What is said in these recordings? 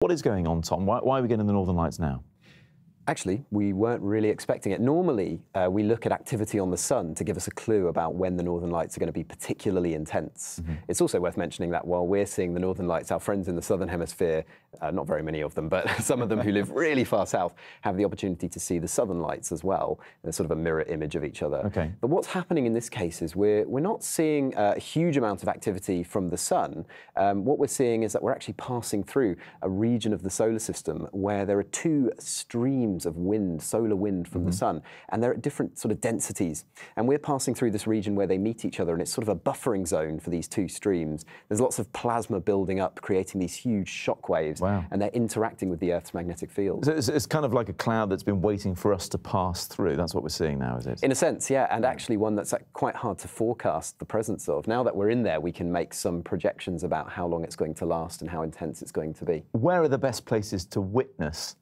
What is going on, Tom? Why are we getting the Northern Lights now? Actually, we weren't really expecting it. Normally, we look at activity on the sun to give us a clue about when the Northern Lights are going to be particularly intense. It's also worth mentioning that while we're seeing the Northern Lights, our friends in the Southern Hemisphere, not very many of them, but some of them who live really far south, have the opportunity to see the Southern Lights as well. They're sort of a mirror image of each other. Okay. But what's happening in this case is we're not seeing a huge amount of activity from the sun. What we're seeing is that we're actually passing through a region of the solar system where there are two streams of wind, solar wind from the sun, and they're at different sort of densities. And we're passing through this region where they meet each other, and it's sort of a buffering zone for these two streams. There's lots of plasma building up, creating these huge shock waves, and they're interacting with the Earth's magnetic field. So it's kind of like a cloud that's been waiting for us to pass through. That's what we're seeing now, is it? In a sense, yeah, and actually one that's quite hard to forecast the presence of. Now that we're in there, we can make some projections about how long it's going to last and how intense it's going to be. Where are the best places to witness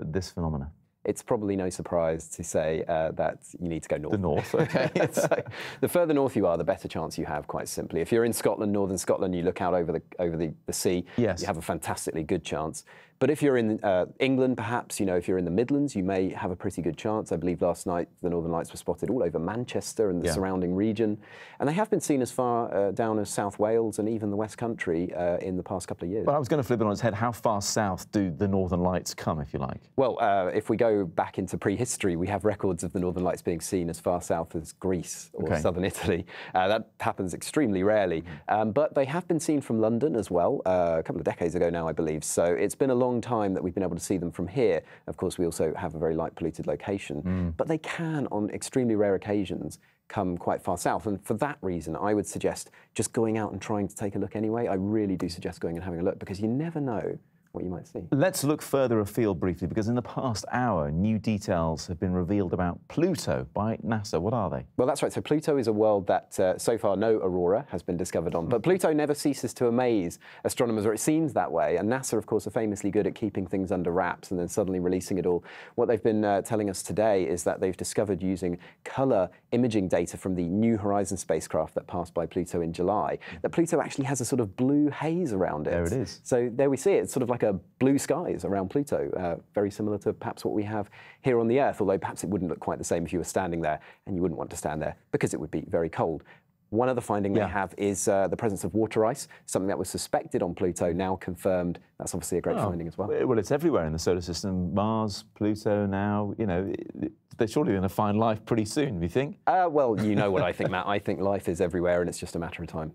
this phenomena? It's probably no surprise to say that you need to go north. The north, OK. So, the further north you are, the better chance you have, quite simply. If you're in Scotland, northern Scotland, you look out over the sea, yes, you have a fantastically good chance. But if you're in England, perhaps, you know, if you're in the Midlands, you may have a pretty good chance. I believe last night the Northern Lights were spotted all over Manchester and the surrounding region. And they have been seen as far down as South Wales and even the West Country in the past couple of years. Well, I was going to flip it on its head. How far south do the Northern Lights come, if you like? Well, if we go back into prehistory, we have records of the Northern Lights being seen as far south as Greece or southern Italy. That happens extremely rarely. But they have been seen from London as well, a couple of decades ago now, I believe. So it's been a long time that we've been able to see them from here. Of course, we also have a very light polluted location, but they can, on extremely rare occasions, come quite far south. And for that reason, I would suggest just going out and trying to take a look anyway. I really do suggest going and having a look, because you never know what you might see. Let's look further afield briefly, because in the past hour, new details have been revealed about Pluto by NASA. What are they? Well, that's right. So Pluto is a world that so far no aurora has been discovered on. But Pluto never ceases to amaze astronomers, or it seems that way. And NASA, of course, are famously good at keeping things under wraps and then suddenly releasing it all. What they've been telling us today is that they've discovered, using colour imaging data from the New Horizons spacecraft that passed by Pluto in July, that Pluto actually has a sort of blue haze around it. There it is. So there we see it. It's sort of like blue skies around Pluto, very similar to perhaps what we have here on the Earth, although perhaps it wouldn't look quite the same if you were standing there, and you wouldn't want to stand there because it would be very cold. One other finding they have is the presence of water ice, something that was suspected on Pluto, now confirmed. That's obviously a great finding as well. Well, it's everywhere in the solar system. Mars, Pluto now, you know, they're surely going to find life pretty soon, do you think? Well, you know what I think, Matt. I think life is everywhere, and it's just a matter of time.